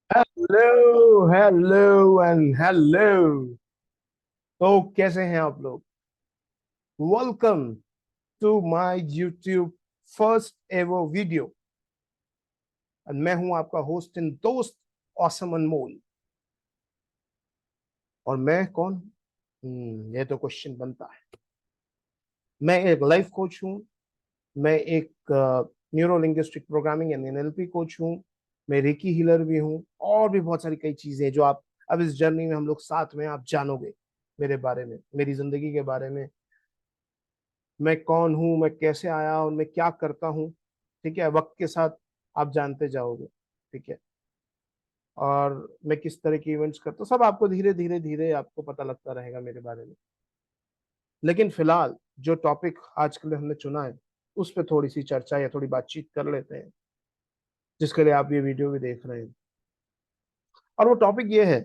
Hello hello and hello. तो कैसे हैं आप लोग? Welcome to my YouTube first ever video. मैं हूं आपका होस्ट एंड दोस्त ऑसम अनमोल। और मैं कौन? ये तो क्वेश्चन बनता है। मैं एक लाइफ कोच हूं। मैं एक neuro linguistic programming and NLP coach हूं। मैं रेकी हीलर भी हूं। और भी बहुत सारी कई चीजें हैं जो आप अब इस जर्नी में हम लोग साथ में आप जानोगे मेरे बारे में, मेरी जिंदगी के बारे में। मैं कौन हूं, मैं कैसे आया और मैं क्या करता हूं। ठीक है, वक्त के साथ आप जानते जाओगे। ठीक है। और मैं किस तरह के इवेंट्स करता हूँ सब आपको धीरे धीरे धीरे आपको पता लगता रहेगा मेरे बारे में। लेकिन फिलहाल जो टॉपिक आज के लिए हमने चुना है उस पर थोड़ी सी चर्चा या थोड़ी बातचीत कर लेते हैं, जिसके लिए आप ये वीडियो भी देख रहे हैं। और वो टॉपिक ये है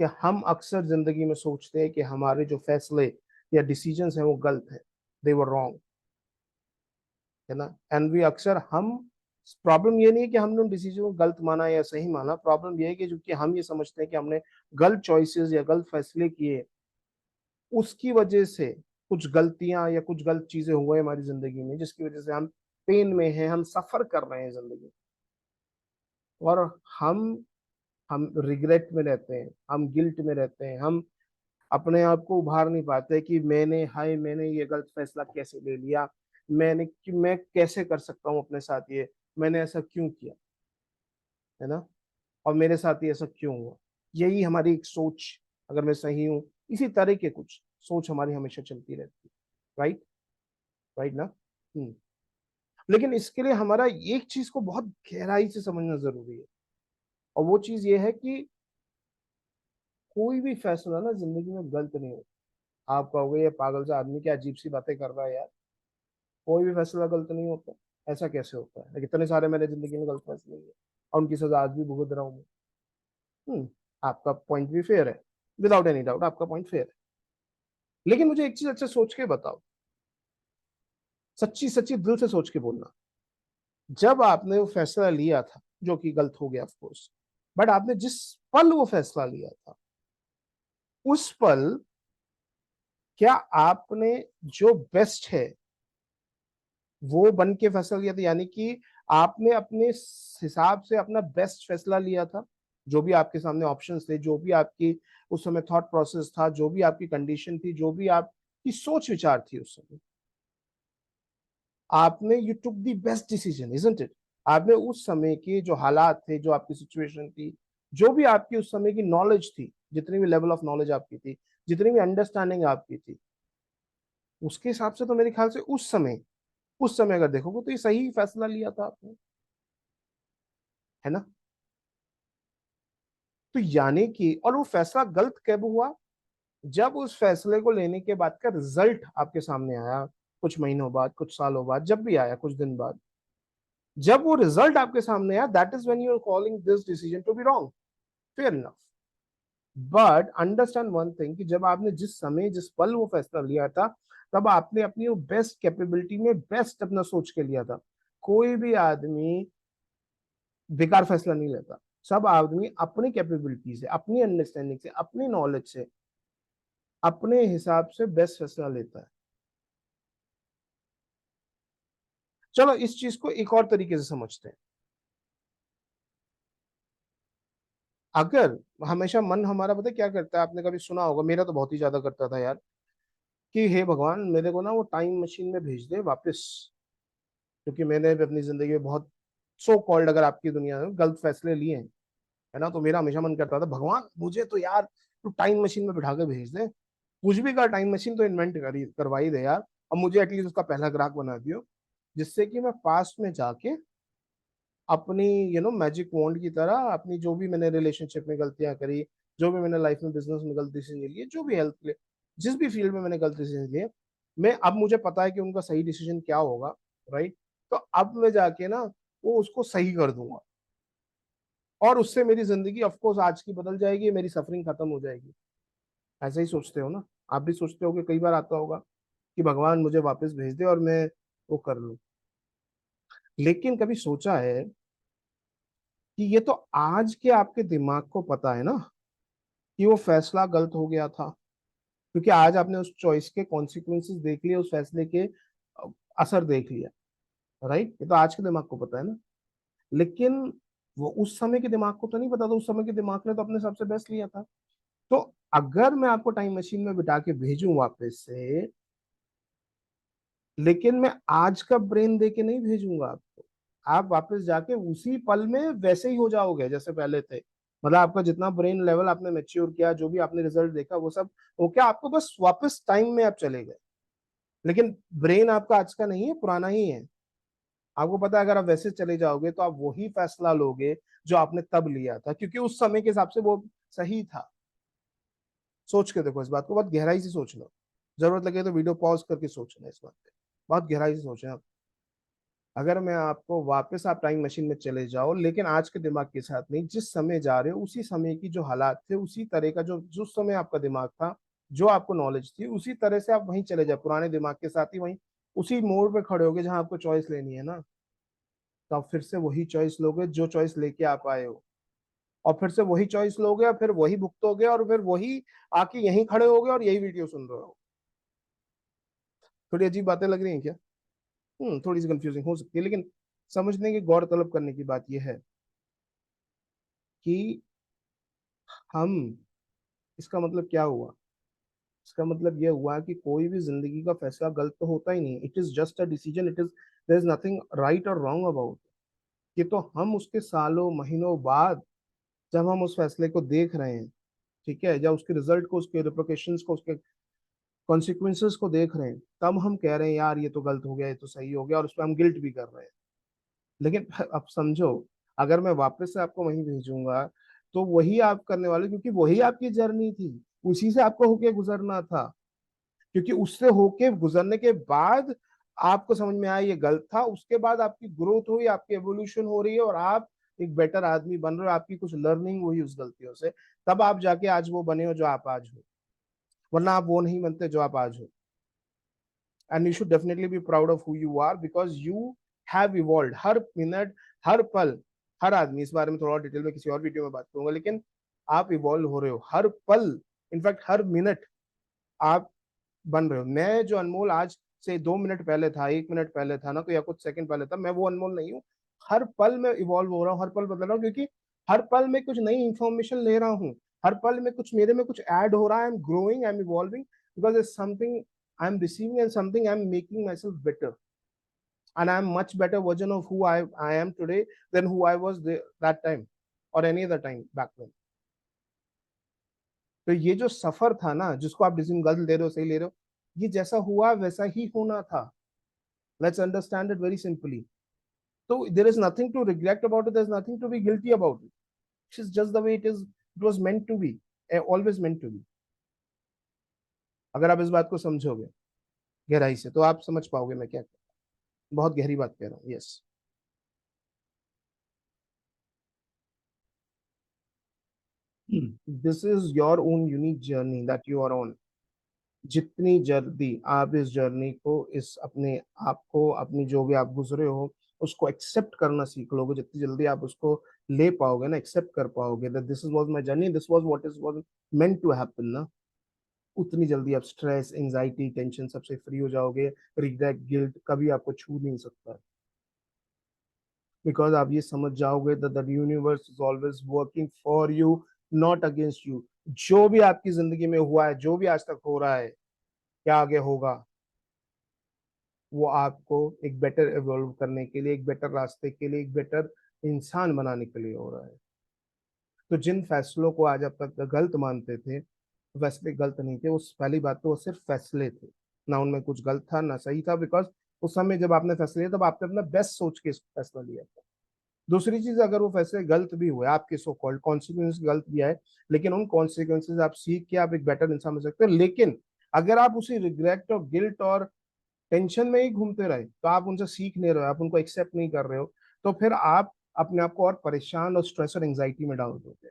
कि हम अक्सर जिंदगी में सोचते हैं कि हमारे जो फैसले या डिसीजंस हैं वो गलत हैं, दे वर रॉन्ग। है ना? एंड वी अक्सर हम प्रॉब्लम ये नहीं है कि हमने उन डिसीजन को गलत माना या सही माना। प्रॉब्लम ये है कि जो कि हम ये समझते हैं कि हमने गलत चॉइसेस या गलत फैसले किए, उसकी वजह से कुछ गलतियां या कुछ गलत चीजें हुई हमारी जिंदगी में, जिसकी वजह से हम पेन में हैं, हम सफर कर रहे हैं जिंदगी। और हम हम रिग्रेट में रहते हैं, हम गिल्ट में रहते हैं, हम अपने आप को उभार नहीं पाते कि मैंने ये गलत फैसला कैसे ले लिया। मैं कैसे कर सकता हूँ अपने साथ ये, मैंने ऐसा क्यों किया। है ना? और मेरे साथ ही ऐसा क्यों हुआ। यही हमारी एक सोच, अगर मैं सही हूँ, इसी तरह के कुछ सोच हमारी हमेशा चलती रहती है। राइट? राइट ना? हम्म। लेकिन इसके लिए हमारा एक चीज को बहुत गहराई से समझना जरूरी है। और वो चीज ये है कि कोई भी फैसला ना जिंदगी में गलत नहीं होता। आप कहोगे ये पागल सा आदमी क्या अजीब सी बातें कर रहा है यार। कोई भी फैसला गलत नहीं होता। ऐसा कैसे होता है? लेकिन इतने सारे मैंने जिंदगी में गलत फैसले लिए और उनकी सजा आज भी भुगत रहा हूँ मैं। हम्म। आपका पॉइंट भी फेयर है। विदाउट एनी डाउट आपका पॉइंट फेयर है। लेकिन मुझे एक चीज अच्छे सोच के बताओ, सच्ची सच्ची दिल से सोच के बोलना। जब आपने वो फैसला लिया था, जो कि गलत हो गया ऑफ कोर्स, बट आपने जिस पल वो फैसला लिया था, उस पल क्या आपने जो बेस्ट है वो बन के फैसला लिया था? यानी कि आपने अपने हिसाब से अपना बेस्ट फैसला लिया था। जो भी आपके सामने ऑप्शंस थे, जो भी आपकी उस समय थॉट प्रोसेस था, जो भी आपकी कंडीशन थी, जो भी आपकी सोच विचार थी उस समय, आपने you took the best decision, isn't it? आपने उस समय के जो हालात थे, जो आपकी सिचुएशन थी, जो भी आपकी उस समय की नॉलेज थी, जितनी भी लेवल ऑफ नॉलेज आपकी थी, जितनी भी अंडरस्टैंडिंग आपकी थी, उसके हिसाब से तो मेरे ख्याल से उस समय अगर देखोगे तो ये सही फैसला लिया था आपने। है ना? तो यानी कि और वो फैसला गलत कब हुआ? जब उस फैसले को लेने के बाद का रिजल्ट आपके सामने आया, कुछ महीनों बाद, कुछ सालों बाद, जब भी आया, कुछ दिन बाद, जब वो रिजल्ट आपके सामने आया, that is when you are calling this decision to be wrong. Fair enough. But understand one thing कि जब आपने जिस समय जिस पल वो फैसला लिया था, तब आपने अपनी वो बेस्ट कैपेबिलिटी में बेस्ट अपना सोच के लिया था। कोई भी आदमी बेकार फैसला नहीं लेता। सब आदमी अपनी कैपेबिलिटी से, अपनी अंडरस्टैंडिंग से, अपनी नॉलेज से, अपने हिसाब से बेस्ट फैसला लेता है। चलो इस चीज को एक और तरीके से समझते हैं। अगर हमेशा मन हमारा पता है क्या करता है, आपने कभी सुना होगा, मेरा तो बहुत ही ज्यादा करता था यार, कि हे भगवान मेरे को ना वो टाइम मशीन में भेज दे वापस। क्योंकि मैंने भी अपनी जिंदगी में बहुत सो कॉल्ड, अगर आपकी दुनिया में, गलत फैसले लिए हैं। है ना? तो मेरा हमेशा मन करता था, भगवान मुझे तो यार तू टाइम मशीन में बिठा के भेज दे। कुछ भी का टाइम मशीन तो इन्वेंट करवा ही दे यार। अब मुझे एटलीस्ट उसका पहला ग्राहक बना दियो, जिससे कि मैं पास्ट में जाके अपनी मैजिक वॉन्ड की तरह अपनी जो भी मैंने रिलेशनशिप में गलतियां करी, जो भी मैंने लाइफ में बिजनेस में गलत डिसीजन लिए, जो भी हेल्थ के लिए, जिस भी फील्ड में मैंने गलत डिसीजन लिए, मैं अब मुझे पता है कि उनका सही डिसीजन क्या होगा। राइट? तो अब मैं जाके ना वो उसको सही कर दूंगा। और उससे मेरी जिंदगी ऑफ कोर्स आज की बदल जाएगी, मेरी सफरिंग खत्म हो जाएगी। ऐसा ही सोचते हो ना? आप भी सोचते हो कि कई बार आता होगा कि भगवान मुझे वापस भेज दे और मैं वो कर लूं। लेकिन कभी सोचा है कि ये तो आज के आपके दिमाग को पता है ना कि वो फैसला गलत हो गया था, क्योंकि आज आपने उस चॉइस के कॉन्सिक्वेंसेस देख लिए, उस फैसले के असर देख लिया, राइट? ये तो आज के दिमाग को पता है ना। लेकिन वो उस समय के दिमाग को तो नहीं पता था, उस समय के दिमाग ने तो अपने सबसे बेस्ट लिया था। तो अगर मैं आपको टाइम मशीन में बिठा के भेजूं वापस से, लेकिन मैं आज का ब्रेन दे के नहीं भेजूंगा आपको, आप वापस जाके उसी पल में वैसे ही हो जाओगे जैसे पहले थे। मतलब आपका जितना ब्रेन लेवल आपने मैच्योर किया, जो भी आपने रिजल्ट देखा वो सब वो क्या, आपको बस वापस टाइम में आप चले गए। लेकिन ब्रेन आपका आज का नहीं है, पुराना ही है। आपको पता है अगर आप वैसे चले जाओगे तो आप वही फैसला लोगे जो आपने तब लिया था, क्योंकि उस समय के हिसाब से वो सही था। सोच के देखो इस बात को, बहुत गहराई से सोचना, जरूरत लगे तो वीडियो पॉज करके सोचना इस बात पे, बहुत गहराई से सोचना। अगर मैं आपको वापस आप टाइम मशीन में चले जाओ, लेकिन आज के दिमाग के साथ नहीं, जिस समय जा रहे हो उसी समय की जो हालात थे, उसी तरह का जो जो समय आपका दिमाग था, जो आपको नॉलेज थी, उसी तरह से आप वहीं चले जाओ, पुराने दिमाग के साथ ही वहीं उसी मोड़ पे खड़े होगे जहां आपको चॉइस लेनी है ना। तो आप फिर से वही चॉइस लोगे जो चॉइस लेके आप आए हो, और फिर से वही चॉइस लोगे और फिर वही भुगतोगे और फिर वही आके यहीं खड़े होगे और यही वीडियो सुन रहे हो। थोड़ी अजीब बातें लग रही हैं क्या? थोड़ी सी कंफ्यूजिंग हो सकती है, लेकिन समझने की, गौर तलब करने की बात यह है कि हम, इसका मतलब क्या हुआ? इसका मतलब यह हुआ कि कोई भी जिंदगी का फैसला गलत तो होता ही नहीं, it is just a decision, it is, there is nothing right और रॉन्ग अबाउट। ये तो हम उसके सालों महीनों बाद जब हम उस फैसले को देख रहे हैं, ठीक है, जब उसके रिजल्ट को, उसके रिप्रिकॉशंस को, उसके कॉन्सिक्वेंसेस को देख रहे हैं, तब हम कह रहे हैं यार ये तो गलत हो गया, ये तो सही हो गया, और उस पर हम गिल्ट भी कर रहे हैं। लेकिन अब समझो, अगर मैं वापस से आपको वहीं भेजूंगा तो वही आप करने वाले, क्योंकि वही आपकी जर्नी थी, उसी से आपको होके गुजरना था। क्योंकि उससे होके गुजरने के बाद आपको समझ में आया ये गलत था, उसके बाद आपकी ग्रोथ हुई, आपकी एवोल्यूशन हो रही है, और आप एक बेटर आदमी बन रहे हो, आपकी कुछ लर्निंग हुई उस गलतियों से, तब आप जाके आज वो बने हो जो आप आज हो। वरना आप वो नहीं बनते जो आप आज हो। And you should definitely be proud of who you are, because you have evolve हर मिनट, हर पल, हर आदमी, इस बारे में थोड़ा डिटेल में किसी और वीडियो में बात करूंगा, लेकिन आप इवॉल्व हो रहे हो हर पल, इनफैक्ट हर मिनट आप बन रहे हो। मैं जो अनमोल आज से 2 मिनट पहले था, 1 मिनट पहले था ना, तो या कुछ सेकंड पहले था, मैं वो अनमोल नहीं हूँ। हर पल मैं इवॉल्व हो रहा हूँ, हर पल बदल रहा हूँ, क्योंकि हर पल में कुछ नई इंफॉर्मेशन ले रहा हूँ, हर पल में कुछ मेरे में कुछ ऐड हो रहा है, I am growing, I am evolving, because it's something I am receiving end something I am making my self better, and I'm much better version of who I am today than who I was there, that time or any other time back then. तो ये जो सफर था ना, जिसको आप decision गलत ले रहे हो, सही ले रहे हो, ये जैसा हुआ वैसा ही होना था। Let's understand it very simply. तो there is nothing to regret about it, there is nothing to be guilty about it, it is just the way it is, it was meant to be, always meant to be. अगर आप इस बात को समझोगे गहराई से तो आप समझ पाओगे मैं क्या, बहुत गहरी बात कह रहा हूँ। Yes, this is your own unique journey that you are on. जितनी जल्दी आप इस जर्नी को, इस अपने आप को, अपनी जो भी आप गुजरे हो, उसको एक्सेप्ट करना सीख लोगे, जितनी जल्दी आप उसको ले पाओगे ना, एक्सेप्ट कर पाओगे that this was my journey, this was what is was meant to happen ना, उतनी जल्दी आप स्ट्रेस, एंजाइटी, टेंशन सबसे फ्री हो जाओगे। रिग्रेट, गिल्ट कभी आपको छू नहीं सकता, बिकॉज आप ये समझ जाओगे that the universe is always working for you, not against you. जो भी आपकी जिंदगी में हुआ है, जो भी आज तक हो रहा है, क्या आगे होगा, वो आपको एक बेटर इवॉल्व करने के लिए, एक बेटर रास्ते के लिए, एक बेटर इंसान बनाने के लिए हो रहा है। तो जिन फैसलों को आज अब तक गलत मानते थे, फैसले गलत नहीं थे, उस पहली बात तो वो सिर्फ फैसले थे, ना उनमें कुछ गलत था ना सही था, बिकॉज उस समय जब आपने फैसले लिया तब आपने अपना बेस्ट सोच के फैसला लिया था। दूसरी चीज, अगर वो फैसले गलत भी हुए, आपके सो कॉल्ड कॉन्सिक्वेंस गलत भी आए, लेकिन उन कॉन्सिक्वेंसेज आप सीख के आप एक बेटर इंसान बन सकते हो। लेकिन अगर आप उसी रिग्रेट और गिल्ट और टेंशन में ही घूमते रहे, तो आप उनसे सीख नहीं रहे हो, आप उनको एक्सेप्ट नहीं कर रहे हो, तो फिर आप अपने आप को और परेशान और स्ट्रेस और एंजाइटी में डाल दोगे,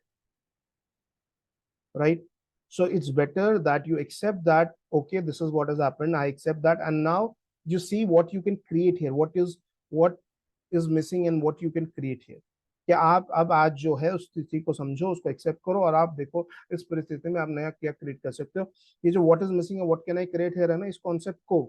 right? So it's better that you accept that, okay, this is what has happened, I accept that, and now you see what you can create here, what is missing and what you can create here. कि आप अब आज जो है उस स्थिति को समझो, उसको एक्सेप्ट करो और आप देखो इस परिस्थिति में आप नया क्या क्रिएट कर सकते हो। ये जो what is missing what can I create here है ना, इस कॉन्सेप्ट को,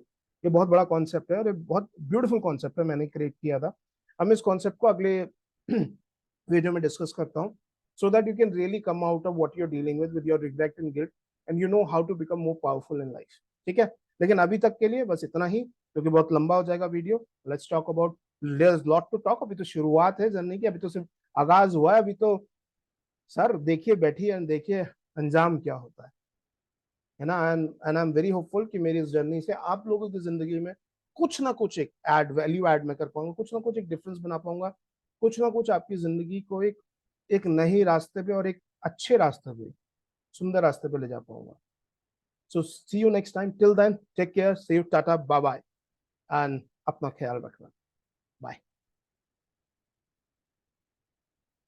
ये बहुत बड़ा कॉन्सेप्ट है और ये बहुत ब्यूटीफुल कॉन्सेप्ट है, मैंने क्रिएट किया था। हम इस कॉन्सेप्ट को अगले वीडियो में डिस्कस करता हूँ, so that you can really come out of what you are dealing with your regret and guilt, and you know how to become more powerful in life. ठीक है, लेकिन अभी तक के लिए बस इतना ही, क्योंकि बहुत लंबा हो जाएगा video. Let's talk about, there is lot to talk. अभी तो शुरुआत है जर्नी की, अभी तो सिर्फ आगाज हुआ है। अभी तो सर देखिए, बैठिए एंड देखिए अंजाम क्या होता है ना। And I am very hopeful कि मेरी इस जर्नी से आप लोगों की जिंदगी में कुछ ना कुछ एक वैल्यू ऐड मैं कर पाऊंगा, कुछ ना कुछ एक डिफरेंस बना पाऊंगा, कुछ ना कुछ आपकी जिंदगी को एक एक नई रास्ते पे और एक अच्छे रास्ते पे, सुंदर रास्ते पे ले जा पाऊंगा। So see you next time, till then take care, see you, tata, bye bye, and अपना ख्याल रखना। बाय।